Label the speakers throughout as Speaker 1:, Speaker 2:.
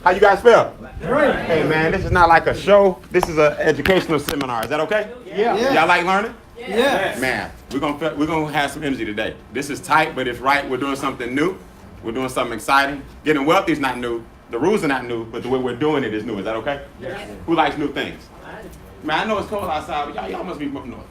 Speaker 1: How you guys feel?
Speaker 2: Great.
Speaker 1: Hey man, this is not like a show. This is an educational seminar. Is that okay?
Speaker 2: Yeah.
Speaker 1: Y'all like learning?
Speaker 2: Yes.
Speaker 1: Man, we're gonna have some energy today. This is tight, but it's right. We're doing something new. We're doing something exciting. Getting wealthy is not new. The rules are not new, but the way we're doing it is new. Is that okay?
Speaker 2: Yes.
Speaker 1: Who likes new things? Man, I know it's cold outside, but y'all must be up north.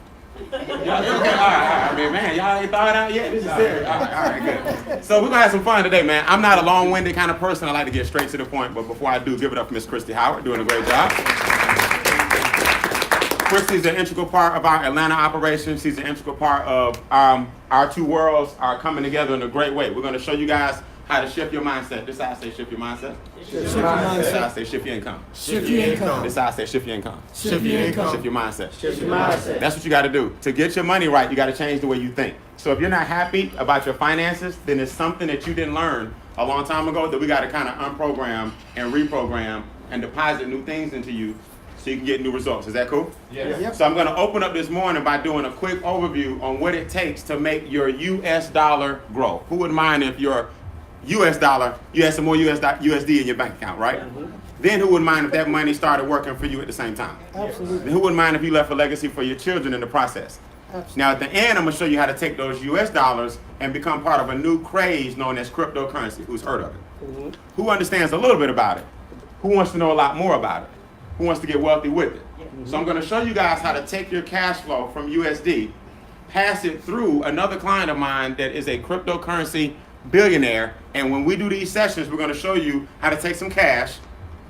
Speaker 1: Y'all, okay, all right. I mean, man, y'all ain't thought it out yet? This is serious. All right, good. So we're gonna have some fun today, man. I'm not a long-winded kind of person. I like to get straight to the point, but before I do, give it up for Miss Christy Howard, doing a great job. Christy's an integral part of our Atlanta operation. She's an integral part of our two worlds are coming together in a great way. We're gonna show you guys how to shift your mindset. This is how I say shift your mindset.
Speaker 2: Shift your mindset.
Speaker 1: This is how I say shift your income.
Speaker 2: Shift your income.
Speaker 1: This is how I say shift your income.
Speaker 2: Shift your income.
Speaker 1: Shift your mindset.
Speaker 2: Shift your mindset.
Speaker 1: That's what you got to do. To get your money right, you got to change the way you think. So if you're not happy about your finances, then it's something that you didn't learn a long time ago that we got to kind of unprogram and reprogram and deposit new things into you so you can get new results. Is that cool?
Speaker 2: Yes. Yep.
Speaker 1: So I'm going to open up this morning by doing a quick overview on what it takes to make your U.S. dollar grow. Who wouldn't mind if your U.S. dollar, you had some more USD in your bank account, right? Mm-hmm. Then who wouldn't mind if that money started working for you at the same time?
Speaker 2: Absolutely.
Speaker 1: Then who wouldn't mind if you left a legacy for your children in the process?
Speaker 2: Absolutely.
Speaker 1: Now at the end, I'm going to show you how to take those U.S. dollars and become part of a new craze known as cryptocurrency. Who's heard of it? Mm-hmm. Who understands a little bit about it? Who wants to know a lot more about it? Who wants to get wealthy with it? Mm-hmm. So I'm going to show you guys how to take your cash flow from USD, pass it through another client of mine that is a cryptocurrency billionaire, and when we do these sessions, we're going to show you how to take some cash,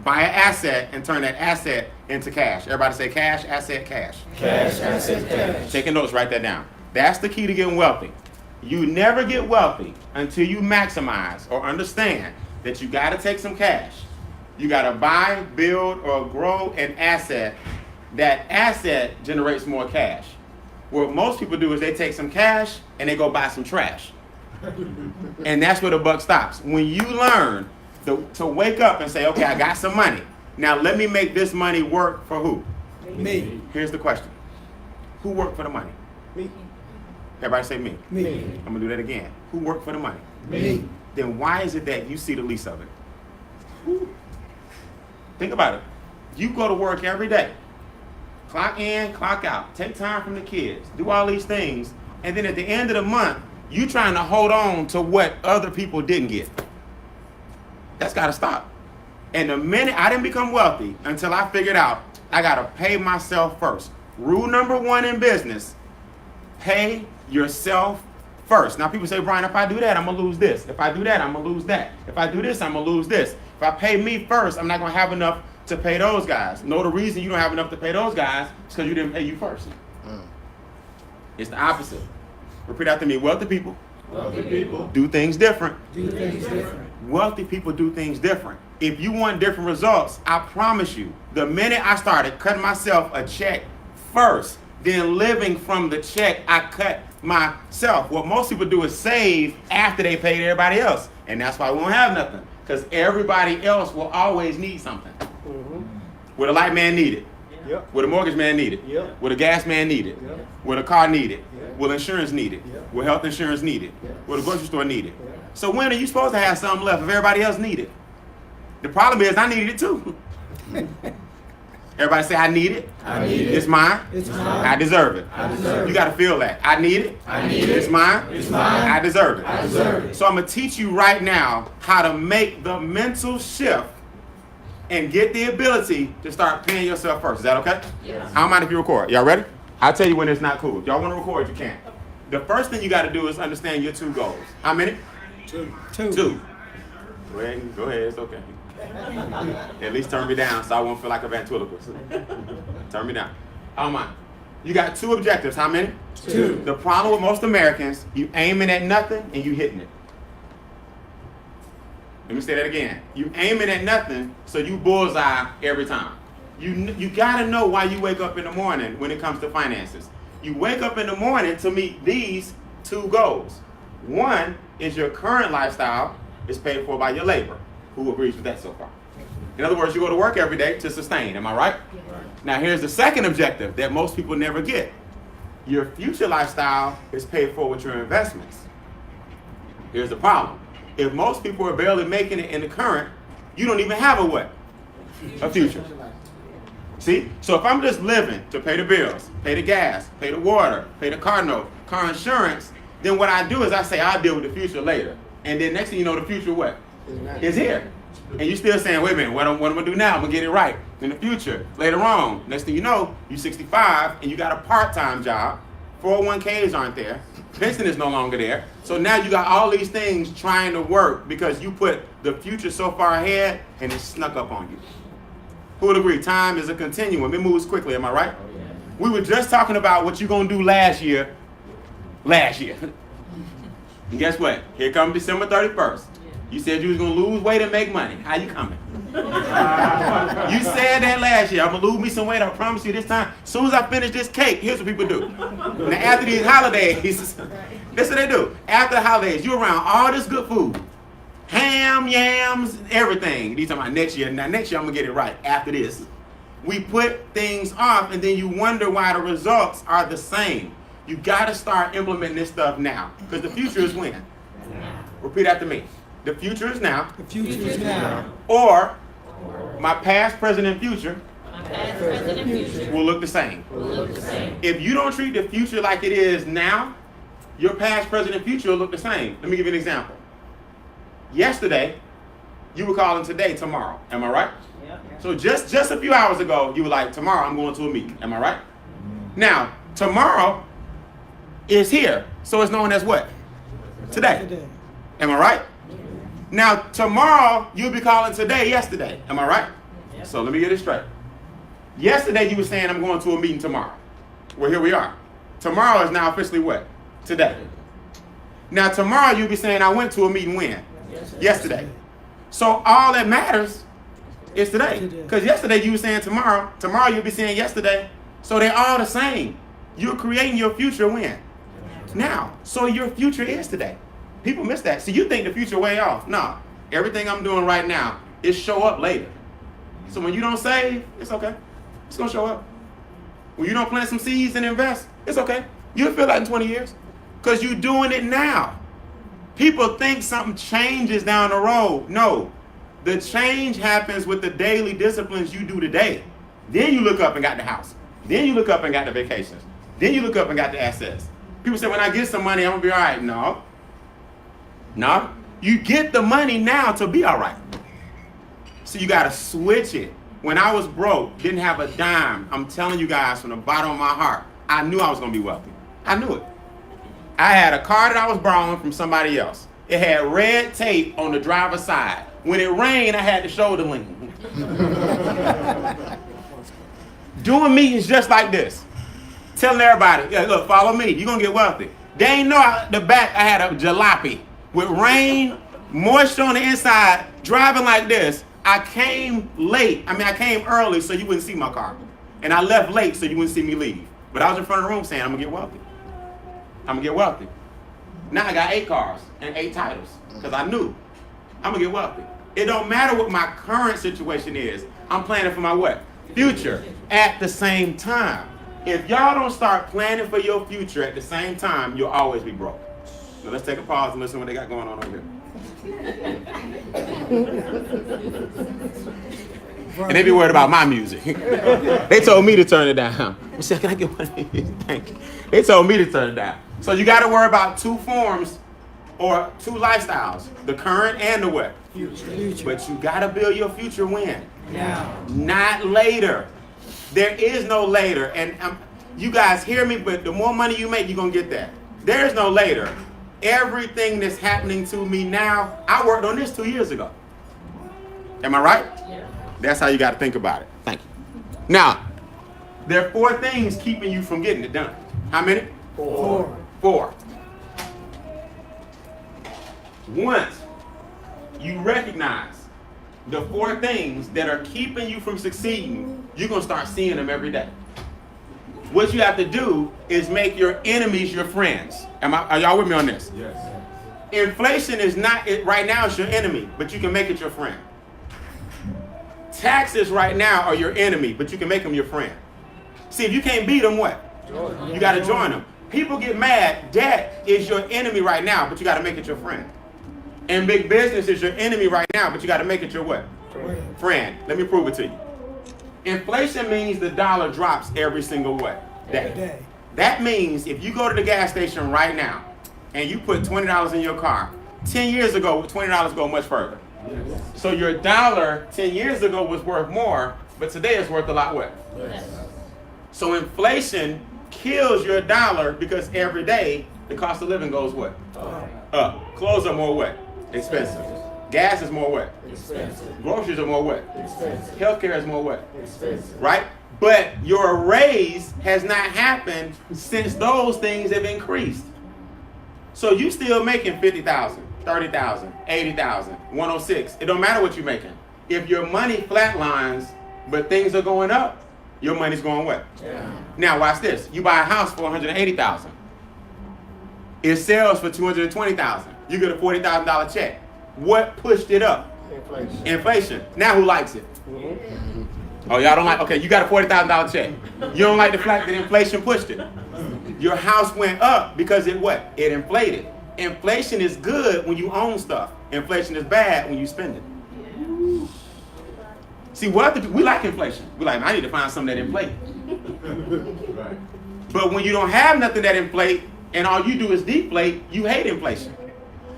Speaker 1: buy an asset, and turn that asset into cash. Everybody say cash, asset, cash.
Speaker 2: Cash, asset, cash.
Speaker 1: Taking notes, write that down. That's the key to getting wealthy. You never get wealthy until you maximize or understand that you got to take some cash. You got to buy, build, or grow an asset. That asset generates more cash. What most people do is they take some cash and they go buy some trash. And that's where the buck stops. When you learn to wake up and say, okay, I got some money. Now let me make this money work for who?
Speaker 2: Me.
Speaker 1: Here's the question. Who worked for the money?
Speaker 2: Me.
Speaker 1: Everybody say me.
Speaker 2: Me.
Speaker 1: I'm going to do that again. Who worked for the money?
Speaker 2: Me.
Speaker 1: Then why is it that you see the least of it? Who? Think about it. You go to work every day. Clock in, clock out. Take time from the kids. Do all these things. And then at the end of the month, you trying to hold on to what other people didn't get. That's got to stop. And the minute I didn't become wealthy until I figured out I got to pay myself first. Rule number one in business, pay yourself first. Now people say, Brian, if I do that, I'm going to lose this. If I do that, I'm going to lose that. If I do this, I'm going to lose this. If I pay me first, I'm not going to have enough to pay those guys. No, the reason you don't have enough to pay those guys is because you didn't pay you first. It's the opposite. Repeat after me. Wealthy people do things different. Wealthy people do things different. If you want different results, I promise you, the minute I started cutting myself a check first, then living from the check I cut myself. What most people do is save after they paid everybody else. And that's why we won't have nothing. Because everybody else will always need something. Mm-hmm. What a light man needed. Yep. What a mortgage man needed. Yep. What a gas man needed. Yep. What a car needed. Yep. What insurance needed. Yep. What health insurance needed. Yep. What a grocery store needed. Yep. So when are you supposed to have something left if everybody else needed? The problem is I needed it too. Everybody say I need it.
Speaker 2: I need it.
Speaker 1: It's mine.
Speaker 2: It's mine.
Speaker 1: I deserve it.
Speaker 2: I deserve it.
Speaker 1: You got to feel that. I need it.
Speaker 2: I need it.
Speaker 1: It's mine.
Speaker 2: It's mine.
Speaker 1: I deserve it.
Speaker 2: I deserve it.
Speaker 1: So I'm going to teach you right now how to make the mental shift and get the ability to start paying yourself first. Is that okay?
Speaker 2: Yes.
Speaker 1: I don't mind if you record. Y'all ready? I'll tell you when it's not cool. If y'all want to record, you can. The first thing you got to do is understand your two goals. How many?
Speaker 2: Two.
Speaker 1: Go ahead. It's okay. At least turn me down so I won't feel like a ventriloquist. Turn me down. I don't mind. You got two objectives. How many?
Speaker 2: Two.
Speaker 1: The problem with most Americans, you aiming at nothing and you hitting it. Let me say that again. You aiming at nothing, so you bullseye every time. You got to know why you wake up in the morning when it comes to finances. You wake up in the morning to meet these two goals. One is your current lifestyle is paid for by your labor. Who agrees with that so far? In other words, you go to work every day to sustain. Am I right? Now here's the second objective that most people never get. Your future lifestyle is paid for with your investments. Here's the problem. If most people are barely making it in the current, you don't even have a what? A future. See? So if I'm just living to pay the bills, pay the gas, pay the water, pay the car note, car insurance, then what I do is I say I'll deal with the future later. And then next thing you know, the future what? Is here. And you still saying, wait a minute, what am I going to do now? I'm going to get it right in the future. Later on, next thing you know, you're 65 and you got a part-time job. 401ks aren't there. Pension is no longer there. So now you got all these things trying to work because you put the future so far ahead and it snuck up on you. Who would agree? Time is a continuum. It moves quickly, am I right? We were just talking about what you're going to do last year. And guess what? Here comes December 31st. You said you was going to lose weight and make money. How you coming? You said that last year. I'm going to lose me some weight. I promise you this time. As soon as I finish this cake, here's what people do. Now, after these holidays, this is what they do. After the holidays, you're around all this good food. Ham, yams, everything. These are my next year. Now, next year, I'm going to get it right after this. We put things off, and then you wonder why the results are the same. You got to start implementing this stuff now, because the future is when? Repeat after me. The future is now.
Speaker 2: The future is now.
Speaker 1: Or my past, present, and future will look the same. If you don't treat the future like it is now, your past, present, and future will look the same. Let me give you an example. Yesterday, you were calling today tomorrow. Am I right? So just a few hours ago, you were like, tomorrow I'm going to a meeting. Am I right? Now, tomorrow is here. So it's known as what? Today. Am I right? Now, tomorrow, you'll be calling today yesterday. Am I right? So let me get it straight. Yesterday, you were saying, I'm going to a meeting tomorrow. Well, here we are. Tomorrow is now officially what? Today. Now, tomorrow, you'll be saying, I went to a meeting when? Yesterday. So all that matters is today. Because yesterday, you were saying tomorrow. Tomorrow, you'll be saying yesterday. So they're all the same. You're creating your future when? Now. So your future is today. People miss that. So you think the future way off. No. Everything I'm doing right now is show up later. So when you don't save, it's okay. It's going to show up. When you don't plant some seeds and invest, it's okay. You'll feel that in 20 years. Because you're doing it now. People think something changes down the road. No. The change happens with the daily disciplines you do today. Then you look up and got the house. Then you look up and got the vacations. Then you look up and got the assets. People say, when I get some money, I'm going to be all right. No. No. You get the money now to be all right. So you got to switch it. When I was broke, didn't have a dime, I'm telling you guys from the bottom of my heart, I knew I was going to be wealthy. I knew it. I had a car that I was borrowing from somebody else. It had red tape on the driver's side. When it rained, I had the shoulder lean. Doing meetings just like this. Telling everybody, yeah, look, follow me. You're going to get wealthy. They ain't know the back I had a jalopy with rain, moisture on the inside, driving like this. I came late. I came early so you wouldn't see my car. And I left late so you wouldn't see me leave. But I was in front of the room saying, I'm going to get wealthy. I'm going to get wealthy. Now I got 8 cars and 8 titles because I knew I'm going to get wealthy. It don't matter what my current situation is. I'm planning for my what? Future at the same time. If y'all don't start planning for your future at the same time, you'll always be broke. So let's take a pause and listen to what they got going on over here. And they be worried about my music. They told me to turn it down. I said, can I get one of these? Thank you. They told me to turn it down. So you got to worry about 2 forms or 2 lifestyles, the current and the what? Future. But you got to build your future when? Now. Not later. There is no later. And you guys hear me, but the more money you make, you're going to get that. There is no later. Everything that's happening to me now, I worked on this 2 years ago. Am I right? Yeah. That's how you got to think about it. Thank you. Now, there are 4 things keeping you from getting it done. How many? 4. Once you recognize the 4 things that are keeping you from succeeding, you're going to start seeing them every day. What you have to do is make your enemies your friends. Are y'all with me on this? Yes. Inflation is not, right now it's your enemy, but you can make it your friend. Taxes right now are your enemy, but you can make them your friend. See, if you can't beat them, what? You got to join them. People get mad. Debt is your enemy right now, but you got to make it your friend. And big business is your enemy right now, but you got to make it your what? Friend, let me prove it to you. Inflation means the dollar drops every single way. Day. That means if you go to the gas station right now and you put $20 in your car, 10 years ago, $20 go much further. Yes. So your dollar 10 years ago was worth more, but today it's worth a lot what? Yes. So inflation kills your dollar because every day the cost of living goes what? Up. Clothes are more what? Expensive. Gas is more what? Expensive. Groceries are more what? Expensive. Healthcare is more what? Expensive. Right? But your raise has not happened since those things have increased. So you still making 50,000, 30,000, 80,000, 106. It don't matter what you're making. If your money flatlines, but things are going up, your money's going what? Yeah. Now watch this. You buy a house for 180,000. It sells for 220,000. You get a $40,000 check. What pushed it up? Inflation. Now who likes it? Mm-hmm. Oh, y'all don't like? Okay, you got a $40,000 check. You don't like the fact that inflation pushed it. Your house went up because it what? It inflated. Inflation is good when you own stuff. Inflation is bad when you spend it. See, we like inflation. We like, I need to find something that inflates. Right. But when you don't have nothing that inflate and all you do is deflate, you hate inflation.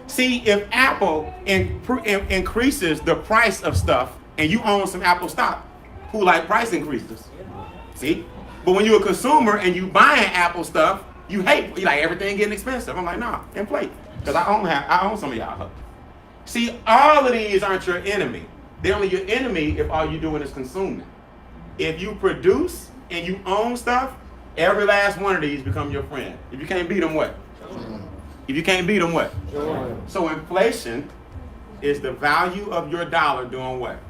Speaker 1: See, if Apple increases the price of stuff and you own some Apple stock, who like price increases? See? But when you're a consumer and you buying Apple stuff, you like everything getting expensive. I'm like, nah, inflate. Because I own some of y'all. See, all of these aren't your enemy. They're only your enemy if all you're doing is consuming. If you produce and you own stuff, every last one of these become your friend. If you can't beat them, what? If you can't beat them, what? So inflation is the value of your dollar doing what?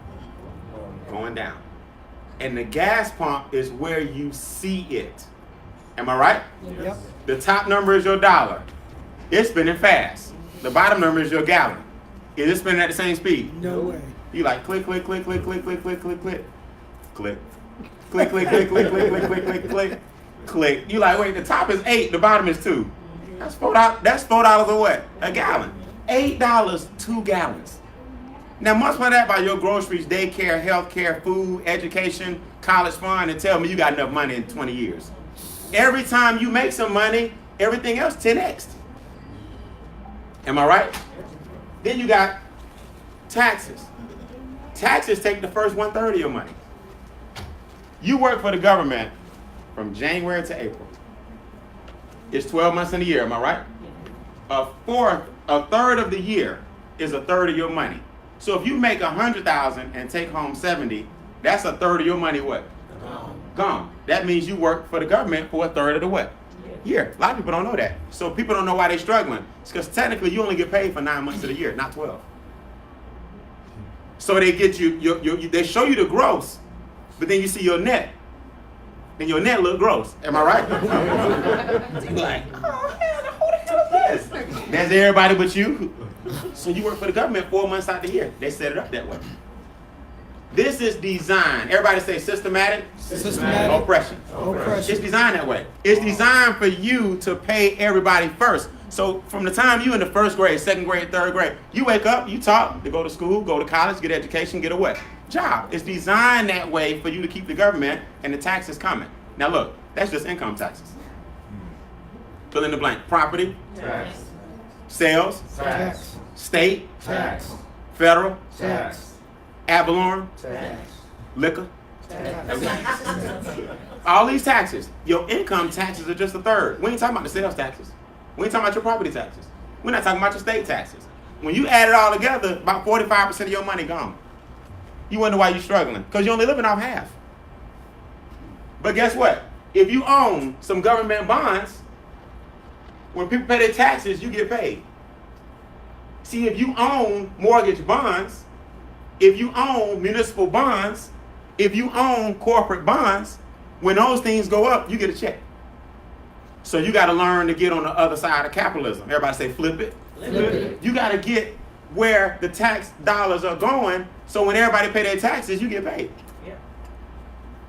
Speaker 1: Going down. And the gas pump is where you see it. Am I right? Yep. The top number is your dollar. It's spinning fast. The bottom number is your gallon. Is it spinning at the same speed?
Speaker 2: No way.
Speaker 1: You like click, click, click, click, click, click, click, click, click, click, click, click, click, click, click, click, click, click, click, click. You like, wait, the top is 8, the bottom is 2. That's $4. That's $4 a what? A gallon. $8, 2 gallons. Now multiply that by your groceries, daycare, healthcare, food, education, college fund, and tell me you got enough money in 20 years. Every time you make some money, everything else 10x. Am I right? Then you got taxes. Taxes take the first 1/3 of your money. You work for the government from January to April. It's 12 months in a year, am I right? A third of the year is a third of your money. So if you make 100,000 and take home 70, that's a third of your money what? Gone. That means you work for the government for a third of the what? Year. A lot of people don't know that. So people don't know why they're struggling. It's because technically you only get paid for 9 months of the year, not 12. So they get they show you the gross, but then you see your net. And your net look gross. Am I right? You're like, oh hell, who the hell is this? That's everybody but you. So you work for the government 4 months out the year. They set it up that way. This is design. Everybody say systematic.
Speaker 2: Systematic.
Speaker 1: Oppression. It's designed that way. It's designed for you to pay everybody first. So from the time you in the first grade, second grade, third grade, you wake up, you talk, to go to school, go to college, get education, get a what? Job. It's designed that way for you to keep the government and the taxes coming. Now look, that's just income taxes. Fill in the blank. Property.
Speaker 2: Tax.
Speaker 1: Sales.
Speaker 2: Tax.
Speaker 1: State.
Speaker 2: Tax.
Speaker 1: Federal.
Speaker 2: Tax.
Speaker 1: Ad valorem.
Speaker 2: Tax.
Speaker 1: Liquor.
Speaker 2: Tax.
Speaker 1: All these taxes. Your income taxes are just a third. We ain't talking about the sales taxes. We ain't talking about your property taxes. We're not talking about your state taxes. When you add it all together, about 45% of your money gone. You wonder why you're struggling. Because you're only living off half. But guess what? If you own some government bonds, when people pay their taxes, you get paid. See, if you own mortgage bonds, if you own municipal bonds, if you own corporate bonds, when those things go up, you get a check. So you got to learn to get on the other side of capitalism. Everybody say flip it.
Speaker 2: Flip it.
Speaker 1: You got to get where the tax dollars are going, so when everybody pay their taxes, you get paid. Yeah.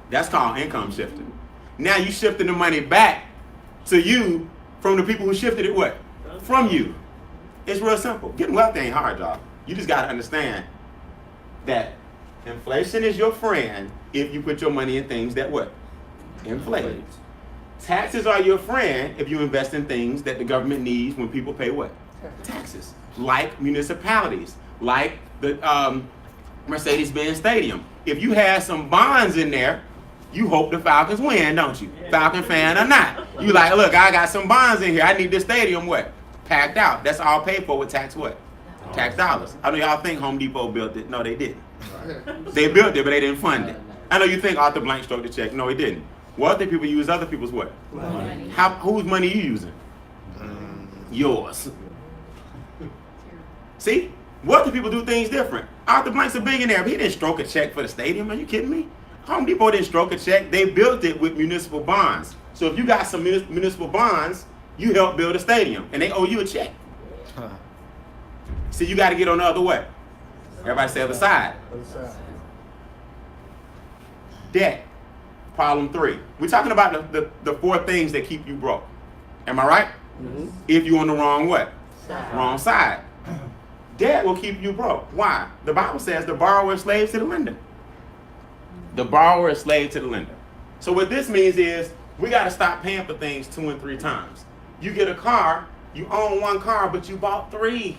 Speaker 1: That's called income shifting. Now you shifting the money back to you from the people who shifted it what? From you. It's real simple. Getting wealthy ain't hard, y'all. You just got to understand that Inflation is your friend if you put your money in things that what? Inflate. Taxes are your friend if you invest in things that the government needs when people pay what? Taxes. Like municipalities, like the Mercedes-Benz Stadium. If you have some bonds in there, you hope the Falcons win, don't you? Falcon fan or not. You like, look, I got some bonds in here. I need this stadium what? Packed out. That's all paid for with tax what? Tax dollars. I know y'all think Home Depot built it. No, they didn't. They built it, but they didn't fund it. I know you think Arthur Blank stroked the check. No, he didn't. Wealthy people use other people's what?
Speaker 2: Money.
Speaker 1: Whose money are you using? Yours. See? Wealthy people do things different. Arthur Blank's a billionaire, but he didn't stroke a check for the stadium. Are you kidding me? Home Depot didn't stroke a check. They built it with municipal bonds. So if you got some municipal bonds, you help build a stadium, and they owe you a check. See, you got to get on the other way. Everybody say other side. Debt. Problem 3. We're talking about the 4 things that keep you broke. Am I right?
Speaker 2: Mm-hmm.
Speaker 1: If you're on the wrong what? Wrong side. Debt will keep you broke. Why? The Bible says the borrower is slave to the lender. The borrower is slave to the lender. So what this means is we got to stop paying for things 2 and 3 times. You get a car, you own 1 car, but you bought 3.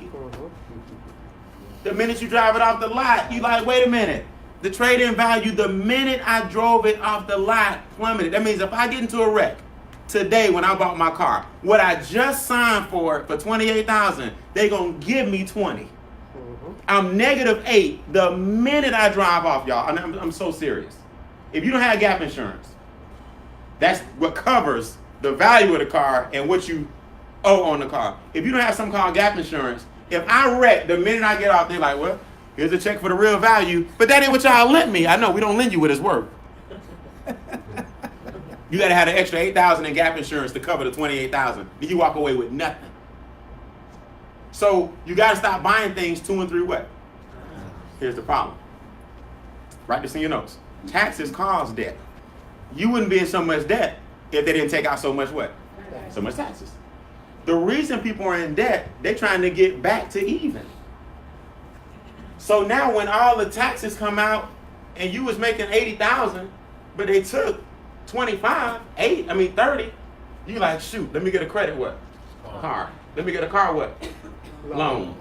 Speaker 1: The minute you drive it off the lot, you like, wait a minute. The trade-in value, the minute I drove it off the lot, plummeted. That means if I get into a wreck today when I bought my car, what I just signed for $28,000, they gonna give me 20. I'm -8 the minute I drive off, y'all. I'm so serious. If you don't have gap insurance, that's what covers the value of the car and what you owe on the car. If you don't have something called gap insurance, if I wreck the minute I get off, they're like, well, here's a check for the real value, but that ain't what y'all lent me. I know we don't lend you what it's worth. You gotta have an extra $8,000 in gap insurance to cover the $28,000. Then you walk away with nothing. So you gotta stop buying things 2 and 3 what? Here's the problem. Write this in your notes. Taxes cause debt. You wouldn't be in so much debt if they didn't take out so much what? So much taxes. The reason people are in debt, they're trying to get back to even. So now when all the taxes come out and you was making $80,000, but they took 30, you like, shoot, let me get a credit what? Car. Let me get a car what? Loan.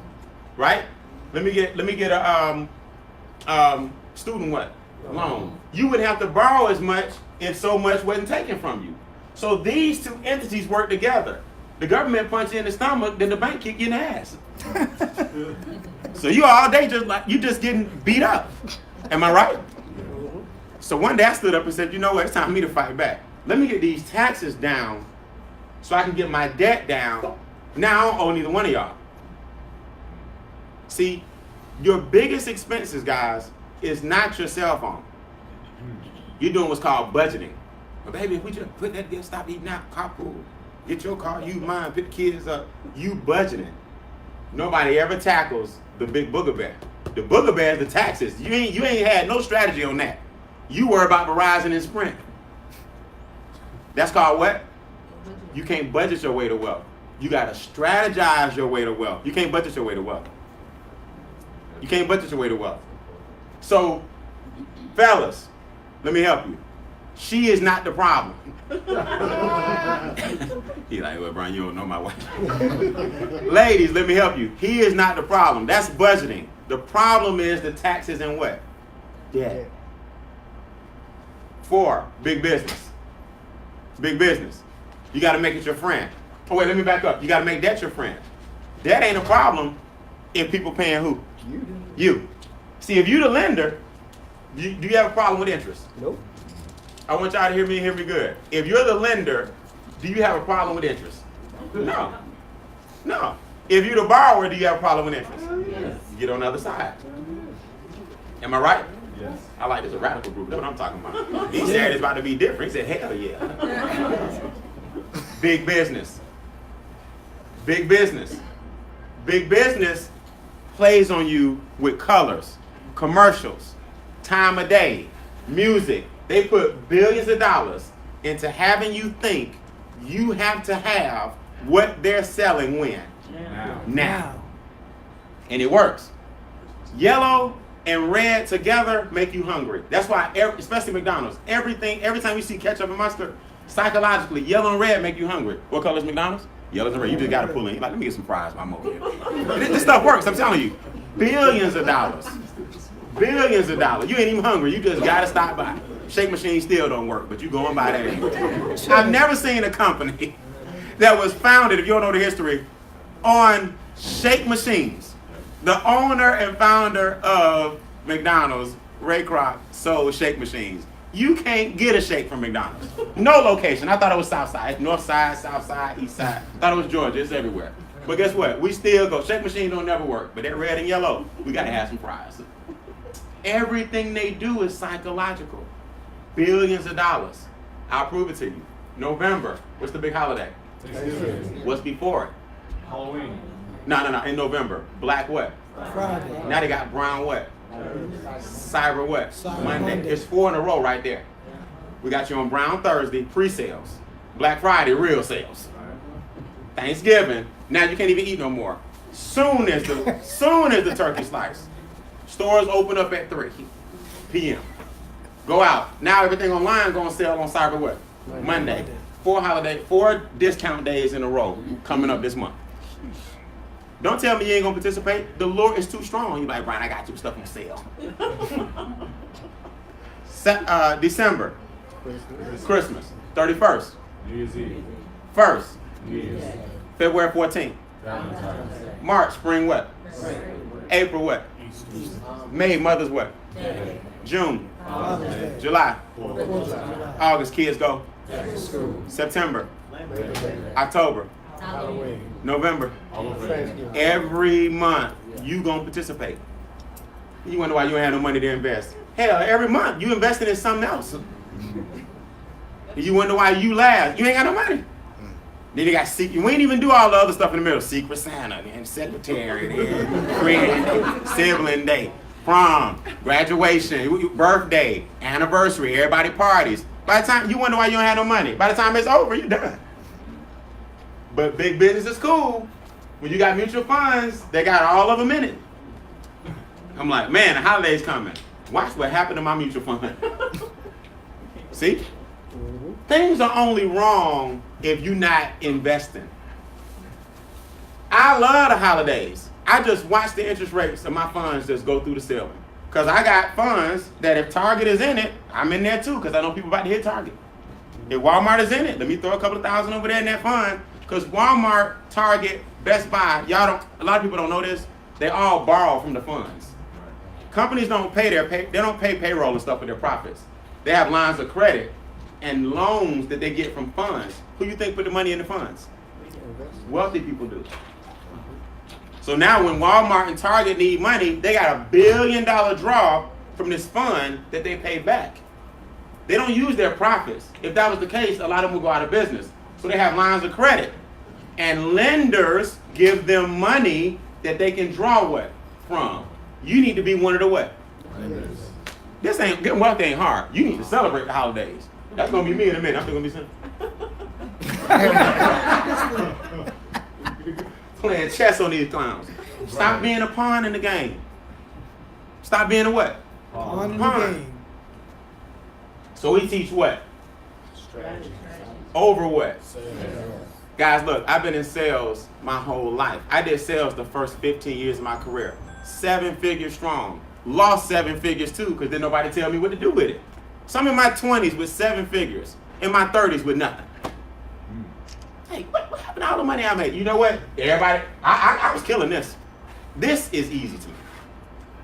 Speaker 1: Right? Let me get a student what? Loan. You would have to borrow as much if so much wasn't taken from you. So these 2 entities work together. The government punch you in the stomach, then the bank kick you in the ass. So you all day just getting beat up. Am I right? So one day I stood up and said, you know what, it's time for me to fight back. Let me get these taxes down so I can get my debt down. Now I don't owe neither one of y'all. See, your biggest expenses, guys, is not your cell phone. You're doing what's called budgeting. But baby, if we just put that together, stop eating out, carpool. Get your car, you mine, pick the kids up. You budgeting. Nobody ever tackles the big booger bear. The booger bear is the taxes. You ain't had no strategy on that. You worry about Verizon and Sprint. That's called what? You can't budget your way to wealth. You gotta strategize your way to wealth. You can't budget your way to wealth. You can't budget your way to wealth. So, fellas, let me help you. She is not the problem. He like, well, Brian, you don't know my wife. Ladies, let me help you. He is not the problem. That's budgeting. The problem is the taxes and what? Debt. 4, big business. Big business. You got to make it your friend. Oh, wait, let me back up. You got to make that your friend. That ain't a problem if people paying who? You. See, if you the lender, do you have a problem with interest?
Speaker 2: Nope.
Speaker 1: I want y'all to hear me good. If you're the lender, do you have a problem with interest? No. No. If you're the borrower, do you have a problem with interest?
Speaker 2: Yes.
Speaker 1: You get on the other side. Am I right?
Speaker 2: Yes.
Speaker 1: I like this, a radical group. That's what I'm talking about. He said it's about to be different. He said, hell yeah. Big business. Big business. Big business plays on you with colors, commercials, time of day, music. They put billions of dollars into having you think you have to have what they're selling when? Now. And it works. Yellow and red together make you hungry. That's why, especially McDonald's, every time you see ketchup and mustard, psychologically, yellow and red make you hungry. What color is McDonald's? Yellow and red. You just got to pull in. You're like, let me get some fries while I'm over here. This stuff works, I'm telling you. Billions of dollars. Billions of dollars. You ain't even hungry. You just got to stop by. Shake machine still don't work, but you going by that anyway. I've never seen a company that was founded, if you don't know the history, on shake machines. The owner and founder of McDonald's, Ray Kroc, sold shake machines. You can't get a shake from McDonald's. No location. I thought it was South Side. North Side, South Side, East Side. I thought it was Georgia. It's everywhere. But guess what? We still go. Shake machines don't never work. But that red and yellow, we got to have some fries. Everything they do is psychological. Billions of dollars. I'll prove it to you. November. What's the big holiday? What's before it?
Speaker 2: Halloween.
Speaker 1: No. In November. Black what?
Speaker 3: Friday.
Speaker 1: Now they got brown what? Cyber what?
Speaker 3: Cyber
Speaker 1: Monday.
Speaker 3: Monday.
Speaker 1: It's 4 in a row right there. We got you on Brown Thursday, pre-sales. Black Friday, real sales. Thanksgiving, now you can't even eat no more. Soon as the turkey slice. Stores open up at 3 p.m. Go out. Now everything online going to sell on Cyber what? Monday. 4 discount days in a row coming up this month. Don't tell me you ain't gonna participate. The lure is too strong. You're like, Brian, I got you stuff on sale. December, Christmas, 31st,
Speaker 2: New Year's Eve.
Speaker 1: 1st,
Speaker 2: New Year's.
Speaker 1: February 14th,
Speaker 2: Valentine's Day.
Speaker 1: March, spring what? April what?
Speaker 2: Easter.
Speaker 1: May, mother's what? June, July, August, kids go. September, October, November. Every month you gonna participate. You wonder why you ain't have no money to invest. Hell, every month you invested in something else. You wonder why you laugh. You ain't got no money. Then you got secret. We ain't even do all the other stuff in the middle. Secret Santa, and secretary, and friend, sibling day, prom, graduation, birthday, anniversary, everybody parties. By the time you wonder why you don't have no money. By the time it's over, you done. But big business is cool. When you got mutual funds, they got all of them in it. I'm like, man, the holiday's coming. Watch what happened to my mutual fund. See? Things are only wrong if you're not investing. I love the holidays. I just watch the interest rates of my funds just go through the ceiling. Because I got funds that if Target is in it, I'm in there too because I know people about to hit Target. If Walmart is in it, let me throw a couple of thousand over there in that fund. Because Walmart, Target, Best Buy, a lot of people don't know this, they all borrow from the funds. Companies don't pay they don't pay payroll and stuff with their profits. They have lines of credit and loans that they get from funds. Who you think put the money in the funds? Wealthy people do. So now when Walmart and Target need money, they got $1 billion draw from this fund that they pay back. They don't use their profits. If that was the case, a lot of them would go out of business. So they have lines of credit. And lenders give them money that they can draw what? From. You need to be one of the what? Lenders. Getting wealthy ain't hard. You need to celebrate the holidays. That's going to be me in a minute. I'm still going to be playing chess on these clowns. Stop being a pawn in the game. Stop being a what?
Speaker 3: On in the game.
Speaker 1: So we teach what?
Speaker 2: Strategy.
Speaker 1: Over what?
Speaker 2: Sales.
Speaker 1: Guys, look, I've been in sales my whole life. I did sales the first 15 years of my career. 7 figures strong. Lost 7 figures too, because didn't nobody tell me what to do with it. Some in my 20s with 7 figures. In my 30s with nothing. Hey, what happened to all the money I made? You know what? Everybody, I was killing this. This is easy to me.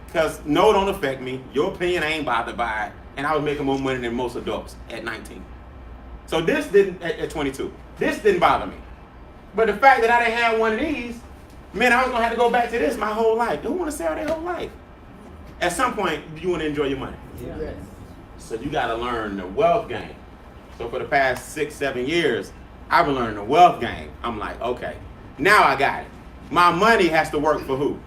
Speaker 1: Because no, don't affect me. Your opinion, I ain't bothered by it. And I was making more money than most adults at 19. So this didn't, at 22. This didn't bother me. But the fact that I didn't have one of these, man, I was going to have to go back to this my whole life. Who want to sell their whole life? At some point, you want to enjoy your money.
Speaker 3: Yes.
Speaker 1: So you got to learn the wealth game. So for the past 6-7 years, I've been learning the wealth game. I'm like, okay, now I got it. My money has to work for who?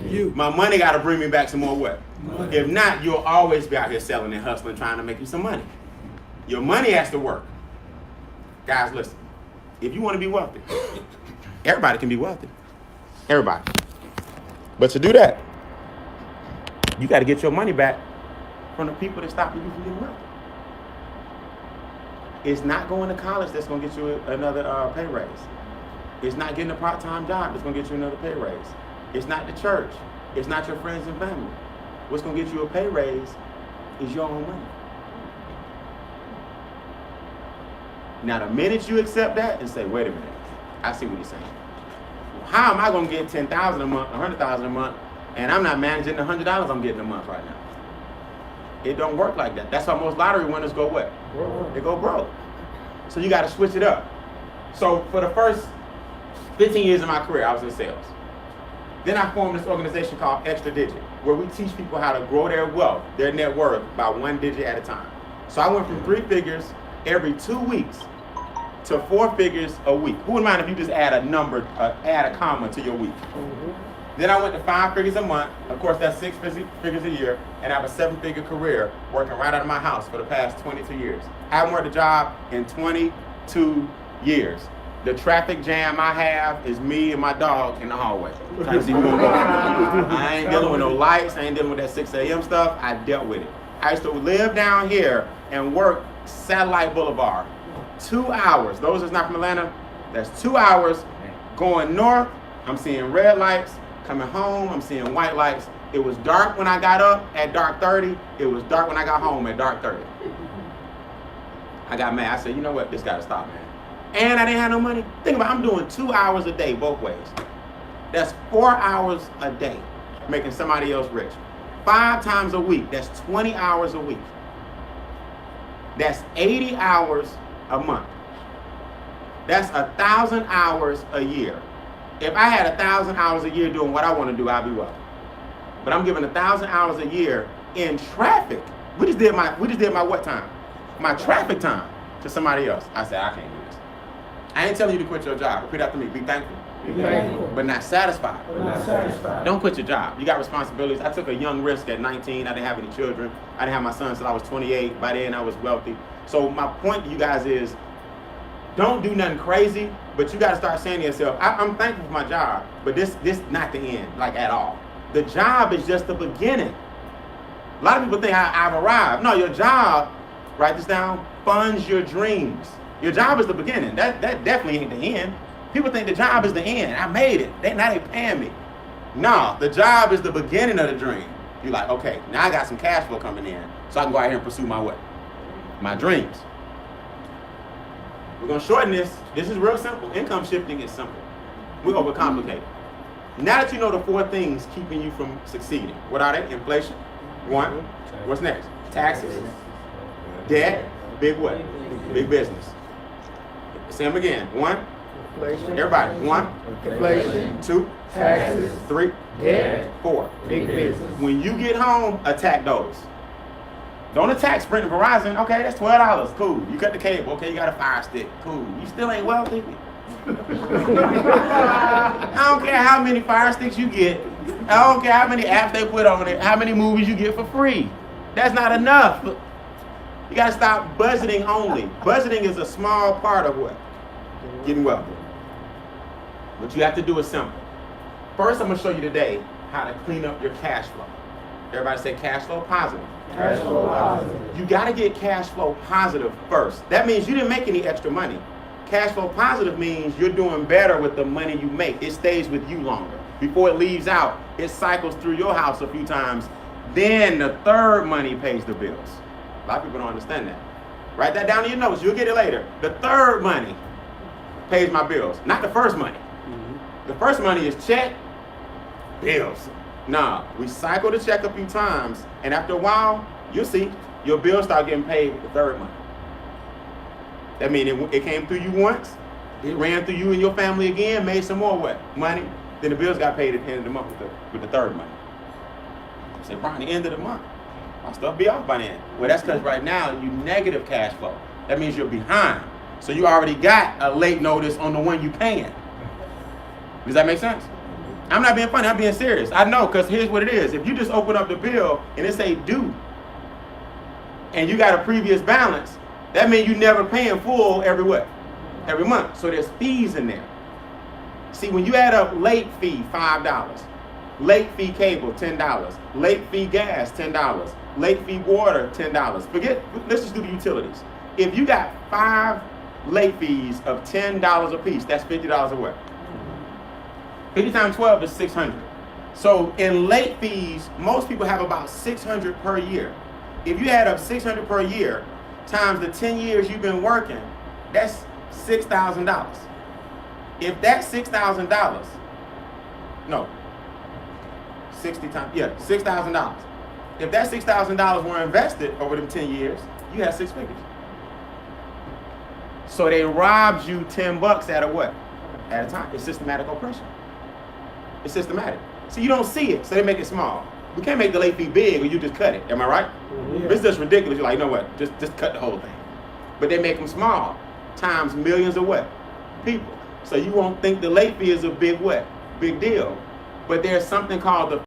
Speaker 3: You.
Speaker 1: My money got to bring me back some more what?
Speaker 3: Money.
Speaker 1: If not, you'll always be out here selling and hustling, trying to make you some money. Your money has to work. Guys, listen. If you want to be wealthy, everybody can be wealthy. Everybody. But to do that, You got to get your money back from the people that stopped you from getting wealthy. It's not going to college that's going to get you another pay raise. It's not getting a part-time job that's going to get you another pay raise. It's not the church. It's not your friends and family. What's going to get you a pay raise is your own money. Now, the minute you accept that and say, wait a minute, I see what he's saying. How am I going to get $10,000 a month, $100,000 a month, and I'm not managing the $100 I'm getting a month right now? It don't work like that. That's why most lottery winners go what? They go broke. So you got to switch it up. So for the first 15 years of my career, I was in sales. Then I formed this organization called Extra Digit, where we teach people how to grow their wealth, their net worth, by 1 digit at a time. So I went from 3 figures every 2 weeks to 4 figures a week. Who would mind if you just add a number, add a comma to your week? Then I went to 5 figures a month. Of course, that's 6 figures a year, and I have a 7-figure career working right out of my house for the past 22 years. I haven't worked a job in 22 years. The traffic jam I have is me and my dog in the hallway. Trying to see who gonna go. I ain't dealing with no lights. I ain't dealing with that 6 a.m. stuff. I dealt with it. I used to live down here and work Satellite Boulevard. 2 hours. Those that's not from Atlanta, that's 2 hours going north. I'm seeing red lights. Coming home, I'm seeing white lights. It was dark when I got up at dark 30. It was dark when I got home at dark 30. I got mad. I said, you know what? This got to stop, man. And I didn't have no money. Think about it. I'm doing 2 hours a day both ways. That's 4 hours a day making somebody else rich. 5 times a week. That's 20 hours a week. That's 80 hours a month. That's 1,000 hours a year. If I had 1,000 hours a year doing what I want to do, I'd be wealthy. But I'm giving 1,000 hours a year in traffic. We just did my what time? My traffic time to somebody else. I said, I can't do this. I ain't telling you to quit your job. Repeat after me. Be thankful.
Speaker 2: Be thankful.
Speaker 1: But not satisfied.
Speaker 2: But not satisfied.
Speaker 1: Don't quit your job. You got responsibilities. I took a young risk at 19. I didn't have any children. I didn't have my son until I was 28. By then I was wealthy. So my point to you guys is, don't do nothing crazy, but you got to start saying to yourself, I'm thankful for my job, but this not the end, like at all. The job is just the beginning. A lot of people think I've arrived. No, your job, write this down, funds your dreams. Your job is the beginning. That definitely ain't the end. People think the job is the end. I made it. Now they paying me. No, the job is the beginning of the dream. You're like, okay, now I got some cash flow coming in, so I can go out here and pursue my what? My dreams. We're going to shorten this. This is real simple. Income shifting is simple. We overcomplicate it. Now that you know the 4 things keeping you from succeeding, what are they? Inflation. 1. What's next? Taxes. Debt. Big what? Big business. Say them again. 1.
Speaker 3: Inflation.
Speaker 1: Everybody. 1.
Speaker 3: Inflation.
Speaker 1: 2.
Speaker 3: Taxes.
Speaker 1: 3.
Speaker 3: Debt.
Speaker 1: 4.
Speaker 3: Big business.
Speaker 1: When you get home, attack those. Don't attack Sprint and Verizon. Okay, that's $12. Cool. You cut the cable. Okay, you got a Fire Stick. Cool. You still ain't wealthy. I don't care how many Fire Sticks you get. I don't care how many apps they put on it. How many movies you get for free. That's not enough. You got to stop budgeting only. Budgeting is a small part of what? Getting wealthy. What you have to do is simple. First, I'm going to show you today how to clean up your cash flow. Everybody say cash flow positive.
Speaker 3: Cash flow positive.
Speaker 1: You got to get cash flow positive first. That means you didn't make any extra money. Cash flow positive means you're doing better with the money you make. It stays with you longer. Before it leaves out, it cycles through your house a few times. Then the third money pays the bills. A lot of people don't understand that. Write that down in your notes. You'll get it later. The third money pays my bills, not the first money. The first money is check, bills. Nah, we cycle the check a few times, and after a while, you'll see your bills start getting paid with the third money. That means it came through you once, it ran through you and your family again, made some more what? Money. Then the bills got paid at the end of the month with the third money. Say, Brian, the end of the month, my stuff be off by then. Well, that's because right now you negative cash flow. That means you're behind. So you already got a late notice on the one you paying. Does that make sense? I'm not being funny, I'm being serious. I know, because here's what it is. If you just open up the bill and it say due, and you got a previous balance, that means you never paying full every what? Every month. So there's fees in there. See, when you add up late fee, $5, Late fee cable, $10. Late fee gas, $10. Late fee water, $10. Let's just do the utilities. If you got 5 late fees of $10 a piece, that's $50 a what? 50 times 12 is 600. So in late fees, most people have about 600 per year. If you add up 600 per year times the 10 years you've been working, that's $6,000. If that's $6,000, no, 60 times, yeah, $6,000. If that $6,000 were invested over them 10 years, you had 6 figures. So they robbed you $10 at a what? At a time. It's systematic oppression. It's systematic. So you don't see it, so they make it small. We can't make the late fee big or you just cut it. Am I right?
Speaker 2: Yeah.
Speaker 1: It's just ridiculous. You're like, you know what? Just cut the whole thing. But they make them small, times millions of what? People. So you won't think the late fee is a big what? Big deal. But there's something called the